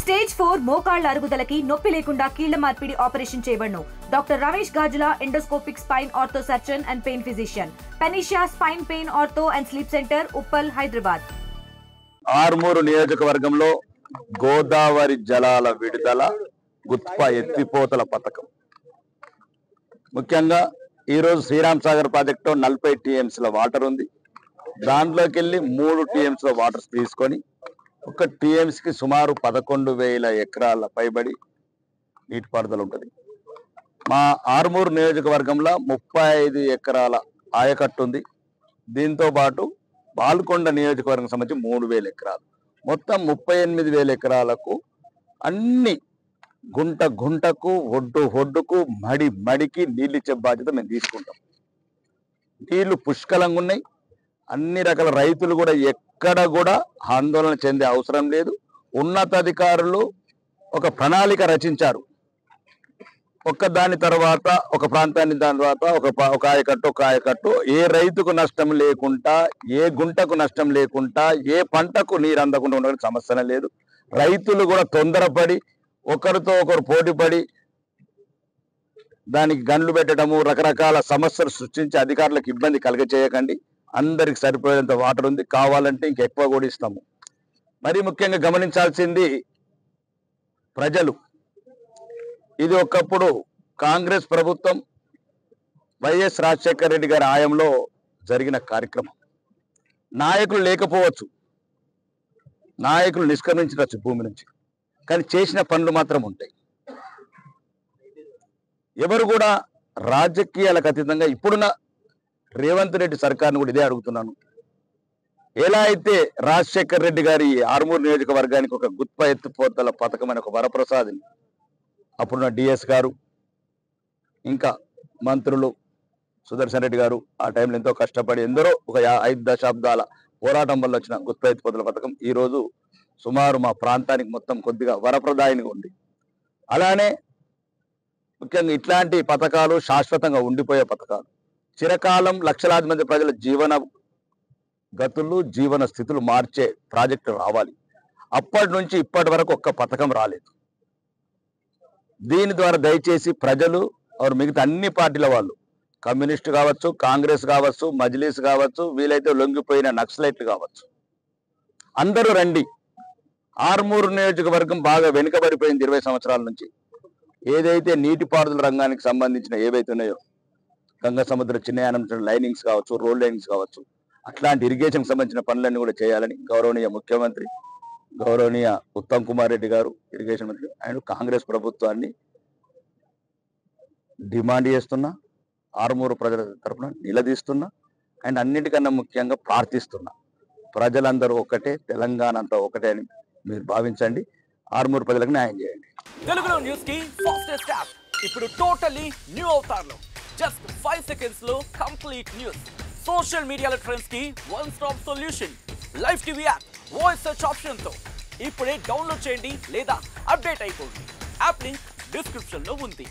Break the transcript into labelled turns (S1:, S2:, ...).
S1: Stage 4 మోకాళ్ల అరుగుదలకి నొప్పి లేకుండా కీళ్ల మార్పిడి ఆపరేషన్ చేయబడును. Doctor Ramesh Gajula, endoscopic spine ortho surgeon and pain physician, Panacea spine pain ortho and sleep centre, Uppal, Hyderabad.
S2: Armoor నియోజకవర్గంలో గోదావరి జలాల విడుదల గుత్ప ఎత్తిపోతల పథకం. ముఖ్యంగా ఈరోజు శ్రీరామ్ సాగర్ ప్రాజెక్టులో 40 టీఎంసీల వాటర్ ఉంది. దాంట్లోకి వెళ్ళి 3 టీఎంసీల వాటర్ తీసుకొని ఒక టీఎంసీకి సుమారు 11,000 ఎకరాల పైబడి నీటిపారుదల ఉంటుంది. మా ఆర్మూరు నియోజకవర్గంలో 35 ఎకరాల ఆయకట్టు ఉంది. దీంతో పాటు బాల్కొండ నియోజకవర్గం సంబంధించి 3,000 ఎకరాలు, మొత్తం 38,000 ఎకరాలకు అన్ని గుంట గుంటకు, ఒడ్డు ఒడ్డుకు, మడి మడికి నీళ్ళు ఇచ్చే బాధ్యత మేము తీసుకుంటాం. నీళ్లు పుష్కలంగా ఉన్నాయి. అన్ని రకాల రైతులు కూడా ఎక్కడ కూడా ఆందోళన చెందే అవసరం లేదు. ఉన్నతాధికారులు ఒక ప్రణాళిక రచించారు. దాని తర్వాత ఒక ప్రాంతాన్ని, దాని తర్వాత ఒక ఆయకట్టు ఏ రైతుకు నష్టం లేకుండా, ఏ గుంటకు నష్టం లేకుండా, ఏ పంటకు నీరు అందకుండా ఉండడం సమస్యనే లేదు. రైతులు కూడా తొందరపడి ఒకరితో ఒకరు పోటీపడి దానికి గన్లు పెట్టడము, రకరకాల సమస్యలు సృష్టించి అధికారులకు ఇబ్బంది కలగచేయకండి. అందరికి సరిపోయేంత వాటర్ ఉంది, కావాలంటే ఇంకెక్కువ కూడా ఇస్తాము. మరి ముఖ్యంగా గమనించాల్సింది ప్రజలు. ఇది ఒకప్పుడు కాంగ్రెస్ ప్రభుత్వం వైఎస్ రాజశేఖర రెడ్డి గారి హయాంలో జరిగిన కార్యక్రమం. నాయకులు లేకపోవచ్చు, నాయకులు నిష్క్రమించవచ్చు భూమి నుంచి, కానీ చేసిన పనులు మాత్రం ఉంటాయి. ఎవరు కూడా రాజకీయాలకు అతీతంగా ఇప్పుడున్న రేవంత్ రెడ్డి సర్కార్ను కూడా ఇదే అడుగుతున్నాను. ఎలా అయితే రాజశేఖర రెడ్డి గారి ఆర్మూరు నియోజకవర్గానికి ఒక గుత్ప ఎత్తిపోతల పథకం అని ఒక వరప్రసాద్ని అప్పుడున్న డిఎస్ గారు, ఇంకా మంత్రులు సుదర్శన్ రెడ్డి గారు ఆ టైంలో ఎంతో కష్టపడి ఎందరో ఒక 5 దశాబ్దాల పోరాటం వల్ల వచ్చిన గుత్ప ఎత్తిపోతల పథకం ఈరోజు సుమారు మా ప్రాంతానికి మొత్తం కొద్దిగా వరప్రదాయంగా ఉంది. అలానే ముఖ్యంగా ఇట్లాంటి పథకాలు శాశ్వతంగా ఉండిపోయే పథకాలు, చిరకాలం లక్షలాది మంది ప్రజల జీవన గతులు, జీవన స్థితులు మార్చే ప్రాజెక్టు రావాలి. అప్పటి నుంచి ఇప్పటి వరకు ఒక్క పథకం రాలేదు. దీని ద్వారా దయచేసి ప్రజలు మిగతా అన్ని పార్టీల వాళ్ళు, కమ్యూనిస్టు కావచ్చు, కాంగ్రెస్ కావచ్చు, మజ్లిస్ కావచ్చు, వీలైతే లొంగిపోయిన నక్సలైట్లు కావచ్చు, అందరూ రండి. ఆర్మూరు నియోజకవర్గం బాగా వెనుకబడిపోయింది 20 సంవత్సరాల నుంచి. ఏదైతే నీటిపారుదల రంగానికి సంబంధించిన ఏవైతే ఉన్నాయో, గంగా సముద్ర చిన్నయానం లైనింగ్స్ కావచ్చు, రోడ్ లైనింగ్స్ కావచ్చు, అట్లాంటి ఇరిగేషన్కి సంబంధించిన పనులన్నీ కూడా చేయాలని గౌరవనీయ ముఖ్యమంత్రి, గౌరవనీయ ఉత్తమ్ కుమార్ రెడ్డి గారు, ఇరిగేషన్ మంత్రి, ఆయన కాంగ్రెస్ ప్రభుత్వాన్ని డిమాండ్ చేస్తున్నా, ఆర్మూరు ప్రజల తరఫున నిలదీస్తున్నా, అండ్ అన్నిటికన్నా ముఖ్యంగా ప్రార్థిస్తున్నా. ప్రజలందరూ ఒకటే, తెలంగాణ అంతా ఒకటే అని మీరు భావించండి. ఆర్మూరు ప్రజలకు న్యాయం చేయండి.
S3: తెలుగులో న్యూస్ కి ఫాస్టెస్ట్ యాప్ ఇప్పుడు టోటల్లీ న్యూ అవతార్ లో జస్ట్ 5 సెకండ్స్ లో కంప్లీట్ న్యూస్, సోషల్ మీడియాలో ట్రెండ్స్ కి one stop solution, live TV app, voice search option తో ఇప్పుడే డౌన్లోడ్ చేయండి లేదా అప్డేట్ అయిపోండి. యాప్ లింక్ డిస్క్రిప్షన్ లో ఉంది.